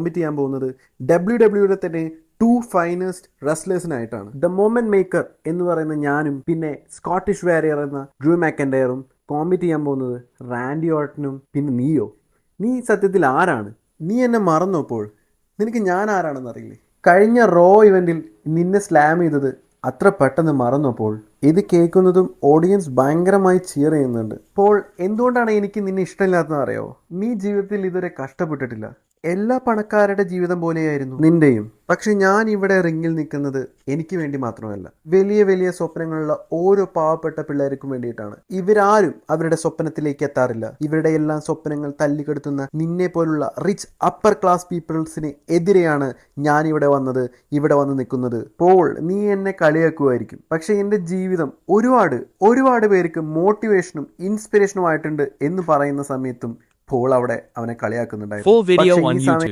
Compete ചെയ്യാൻ പോകുന്നത് WWE തന്നെ 2 ഫൈനസ്റ്റ് റെസ്ലേഴ്സിനായിട്ടാണ്. ദ മൊമെന്റ് മേക്കർ എന്ന് പറയുന്ന ഞാനും പിന്നെ സ്കോട്ടിഷ് വാരിയർ എന്ന ഡ്രൂ മാക്കൻഡയറും കോമ്പറ്റ് ചെയ്യാൻ പോകുന്നത് റാൻഡി ഓർട്ടനും പിന്നെ നീയോ. നീ സത്യത്തിൽ ആരാണ്? നീ എന്നെ മറന്നപ്പോൾ നിനക്ക് ഞാൻ ആരാണെന്ന് അറിയില്ലേ? കഴിഞ്ഞ റോ ഇവന്റിൽ നിന്നെ സ്ലാം ചെയ്തത് അത്ര പെട്ടെന്ന് മറന്നപ്പോൾ ഇത് കേൾക്കുന്നതും ഓഡിയൻസ് ഭയങ്കരമായി ചിയർ ചെയ്യുന്നുണ്ട്. അപ്പോൾ എന്തുകൊണ്ടാണ് എനിക്ക് നിന്നെ ഇഷ്ടമില്ലാത്തതെന്ന് അറിയാവോ? നീ ജീവിതത്തിൽ ഇതുവരെ കഷ്ടപ്പെട്ടിട്ടില്ല. എല്ലാ പണക്കാരുടെ ജീവിതം പോലെയായിരുന്നു നിന്റെയും. പക്ഷെ ഞാൻ ഇവിടെ റിങ്ങിൽ നിൽക്കുന്നത് എനിക്ക് വേണ്ടി മാത്രമല്ല, വലിയ വലിയ സ്വപ്നങ്ങളുള്ള ഓരോ പാവപ്പെട്ട പിള്ളേർക്കും വേണ്ടിയിട്ടാണ്. ഇവരാരും അവരുടെ സ്വപ്നത്തിലേക്ക് എത്താറില്ല. ഇവരുടെ എല്ലാം സ്വപ്നങ്ങൾ തല്ലിക്കെടുത്തുന്ന നിന്നെ പോലുള്ള റിച്ച് അപ്പർ ക്ലാസ് പീപ്പിൾസിന് എതിരെയാണ് ഞാൻ ഇവിടെ വന്ന് നിൽക്കുന്നത്. പോൾ, നീ എന്നെ കളിയാക്കുമായിരിക്കും, പക്ഷെ എൻ്റെ ജീവിതം ഒരുപാട് പേർക്ക് മോട്ടിവേഷനും ഇൻസ്പിറേഷനും ആയിട്ടുണ്ട് എന്ന് പറയുന്ന സമയത്തും പോൾ അവിടെ അവനെ കളിയാക്കുന്നുണ്ടായിരുന്നു. Full video പക്ഷേ on ഈ സമയം YouTube.